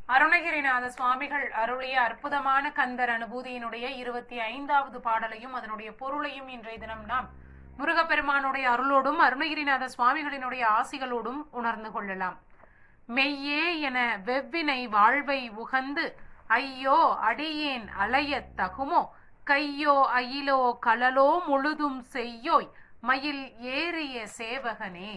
அருணகிரிநாத சுவாமிகள் அருளிய அற்புதமான கந்தர் அனுபூதியினுடைய 25வது பாடலையும் அதனுடைய பொருளையும் இன்றைய தினம் நாம் முருகப்பெருமானுடைய அருளோடும் அருணகிரிநாத சுவாமிகளினுடைய ஆசிகளோடும் உணர்ந்து கொள்ளலாம். மெய்யே என வெவ்வினை வாழ்வை உகந்து ஐயோ அடியேன் அலையத் தகுமோ கையோ அயிலோ கலலோ முழுதும் செய்யோய் மயில் ஏறிய சேவகனே.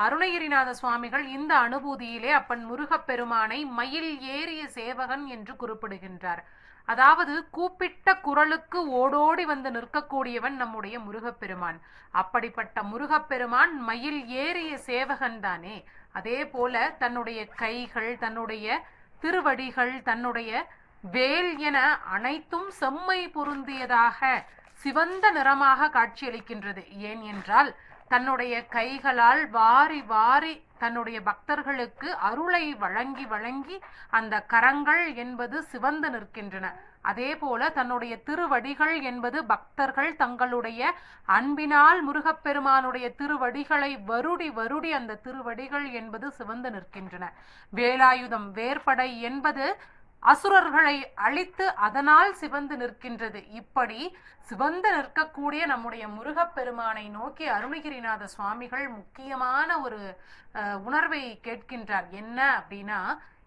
அருணகிரிநாத சுவாமிகள் இந்த அனுபூதியிலே அப்பன் முருகப்பெருமானை மயில் ஏறிய சேவகன் என்று குறிப்பிடுகின்றார். அதாவது கூப்பிட்ட குரலுக்கு ஓடோடி வந்து நிற்கக்கூடியவன் நம்முடைய முருகப்பெருமான். அப்படிப்பட்ட முருகப்பெருமான் மயில் ஏறிய சேவகன் தானே. அதே போல தன்னுடைய கைகள், தன்னுடைய திருவடிகள், தன்னுடைய வேல் என அனைத்தும் செம்மை பொருந்தியதாக சிவந்த நிறமாக காட்சியளிக்கின்றது. ஏன் என்றால் தன்னுடைய கைகளால் வாரி வாரி தன்னுடைய பக்தர்களுக்கு அருளை வழங்கி வழங்கி அந்த கரங்கள் என்பது சிவந்து நிற்கின்றன. அதே போல தன்னுடைய திருவடிகள் என்பது பக்தர்கள் தங்களுடைய அன்பினால் முருகப்பெருமானுடைய திருவடிகளை வருடி வருடி அந்த திருவடிகள் என்பது சிவந்து நிற்கின்றன. வேலாயுதம் வேற்படை என்பது அசுரர்களை அழித்து அதனால் சிவந்து நிற்கின்றது. இப்படி சிவந்து நிற்கக்கூடிய நம்முடைய முருகப்பெருமானை நோக்கி அருணகிரிநாத சுவாமிகள் முக்கியமான ஒரு உணர்வை கேட்கின்றார். என்ன அப்படின்னா,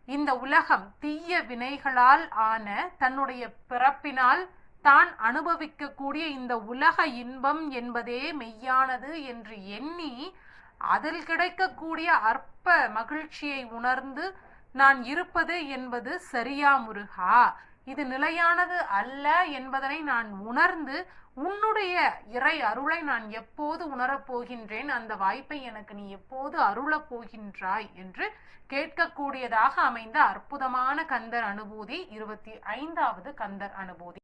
இந்த உலகம் தீய வினைகளால் ஆன தன்னுடைய பிறப்பினால் தான் அனுபவிக்கக்கூடிய இந்த உலக இன்பம் என்பதே மெய்யானது என்று எண்ணி அதில் கிடைக்கக்கூடிய அற்ப மகிழ்ச்சியை உணர்ந்து நான் இருப்பது என்பது சரியா முருகா, இது நிலையானது அல்ல என்பதனை நான் உணர்ந்து உன்னுடைய இறை அருளை நான் எப்போது உணரப் போகின்றேன், அந்த வாய்ப்பை எனக்கு நீ எப்போது அருளப் போகின்றாய் என்று கேட்கக்கூடியதாக அமைந்த அற்புதமான கந்தர் அனுபூதி 25வது கந்தர் அனுபூதி.